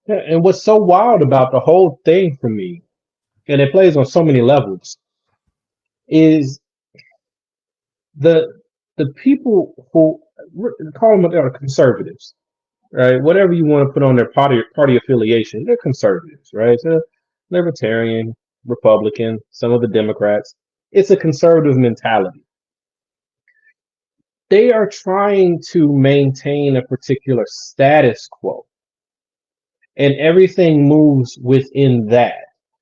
Yeah, and what's so wild about the whole thing for me, and it plays on so many levels, is the the people who call them are conservatives, right? Whatever you want to put on their party affiliation, they're conservatives, right? So libertarian, Republican, some of the Democrats. It's a conservative mentality. They are trying to maintain a particular status quo, and everything moves within that.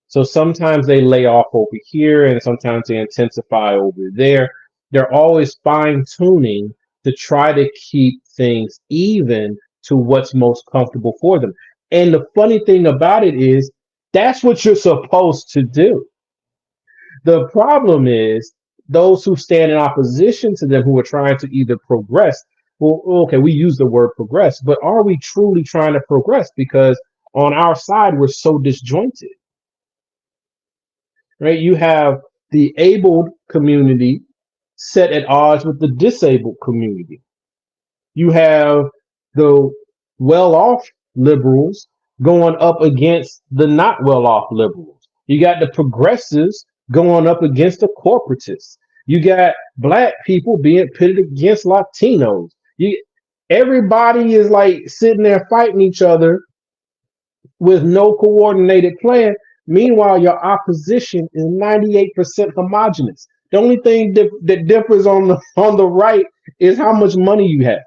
So sometimes they lay off over here, and sometimes they intensify over there. They're always fine tuning to try to keep things even to what's most comfortable for them. And the funny thing about it is, that's what you're supposed to do. The problem is those who stand in opposition to them, who are trying to either progress. Well, okay, we use the word progress, but are we truly trying to progress? Because on our side, we're so disjointed, right? You have the abled community set at odds with the disabled community. You have the well off liberals going up against the not well off liberals. You got the progressives going up against the corporatists. You got black people being pitted against Latinos. Everybody is like sitting there fighting each other with no coordinated plan. Meanwhile, your opposition is 98% homogenous. The only thing that differs on the right is how much money you have.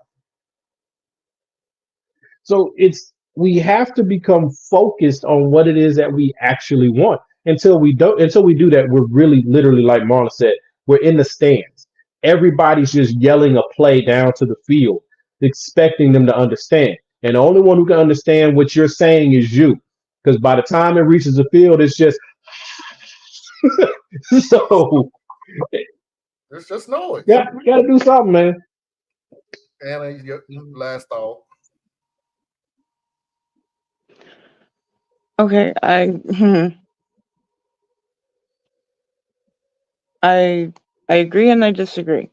So we have to become focused on what it is that we actually want. Until we do that, we're really literally, like Marlon said, we're in the stands. Everybody's just yelling a play down to the field, expecting them to understand. And the only one who can understand what you're saying is you. Because by the time it reaches the field, it's just so It's just noise. yeah, you gotta do something, man. Anna, your last thought. Okay, I I agree and I disagree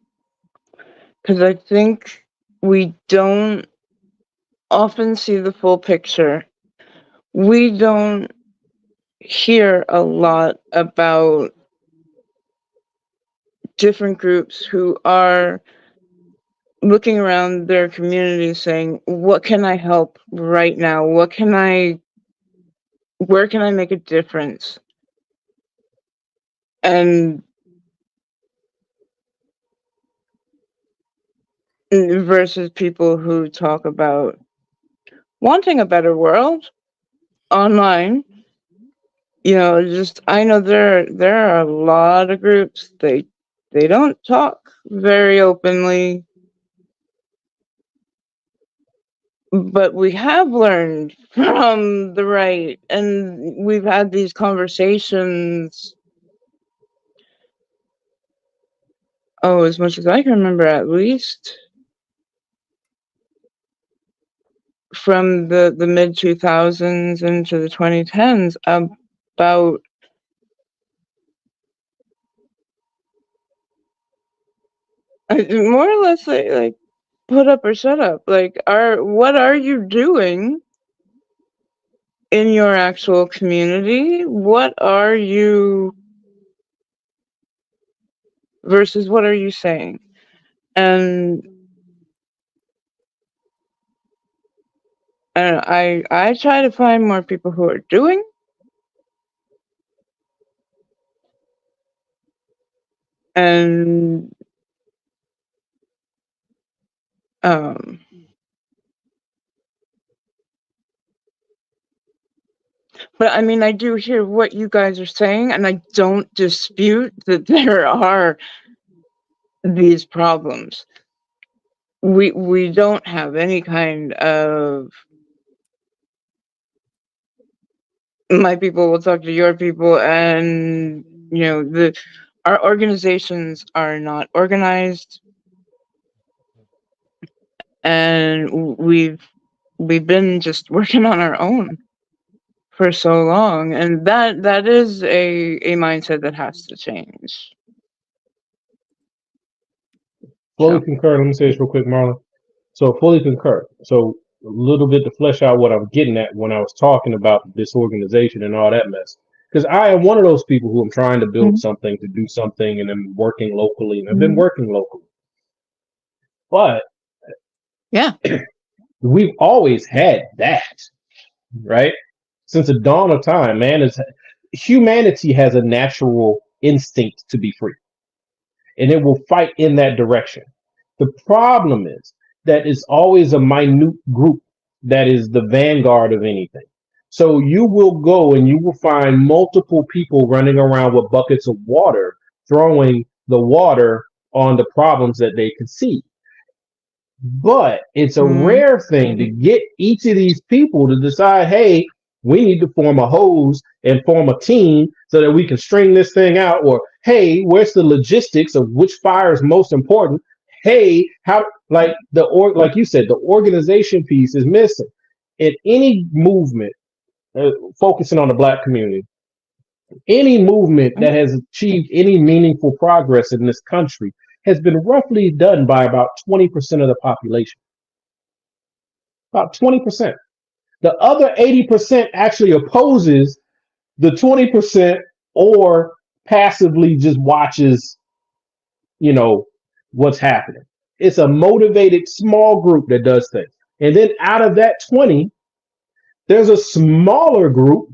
because I think we don't often see the full picture. We don't hear a lot about different groups who are looking around their community saying, what can I help right now? Where can I make a difference? And versus people who talk about wanting a better world online. Just I know there are a lot of groups, they don't talk very openly, but we have learned from the right, and we've had these conversations, as much as I can remember, at least from the mid 2000s into the 2010s, about more or less like put up or shut up. Like, what are you doing in your actual community? What are you versus what are you saying? And I try to find more people who are doing, and um but I mean, I do hear what you guys are saying, and I don't dispute that there are these problems. We don't have any kind of my people will talk to your people, and the our organizations are not organized, and we've been just working on our own for so long, and that is a mindset that has to change. Fully So concur. Let me say this real quick, Marlon. So fully concur. So little bit to flesh out what I'm getting at when I was talking about disorganization and all that mess. Because I am one of those people who am trying to build something, to do something, and I'm working locally, and I've been working locally. But Yeah. we've always had that, right? Since the dawn of time, humanity has a natural instinct to be free, and it will fight in that direction. The problem is that it's always a minute group that is the vanguard of anything. So you will go and you will find multiple people running around with buckets of water, throwing the water on the problems that they can see. But it's a rare thing to get each of these people to decide, hey, we need to form a hose and form a team so that we can string this thing out. Or, hey, where's the logistics of which fire is most important? Hey, how, like like you said, the organization piece is missing. In any movement, focusing on the Black community, any movement that has achieved any meaningful progress in this country has been roughly done by about 20% of the population. About 20%. The other 80% actually opposes the 20% or passively just watches, what's happening. It's a motivated small group that does things. And then out of that 20, there's a smaller group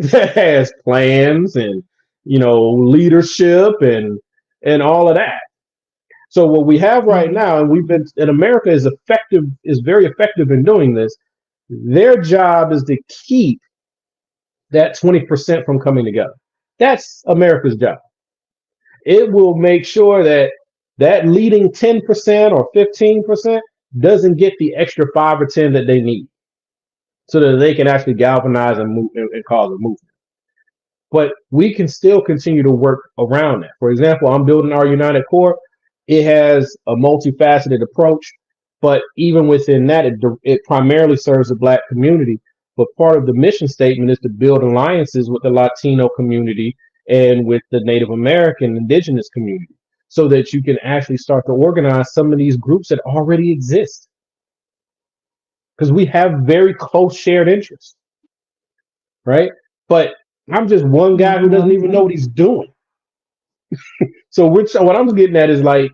that has plans and, leadership and all of that. So what we have right now, and America is very effective in doing this. Their job is to keep that 20% from coming together. That's America's job. It will make sure that leading 10% or 15% doesn't get the extra 5 or 10 that they need, so that they can actually galvanize and move and cause a movement. But we can still continue to work around that. For example, I'm building our United Core. It has a multifaceted approach, but even within that, it primarily serves the Black community. But part of the mission statement is to build alliances with the Latino community and with the Native American indigenous community, so that you can actually start to organize some of these groups that already exist. Because we have very close shared interests, right? But I'm just one guy who doesn't even know what he's doing. So what I'm getting at is, like,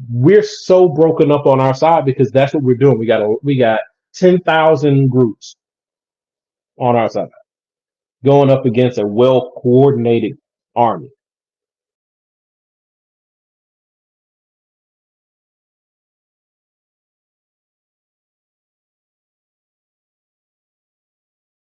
we're so broken up on our side because that's what we're doing. We got 10,000 groups on our side going up against a well-coordinated army.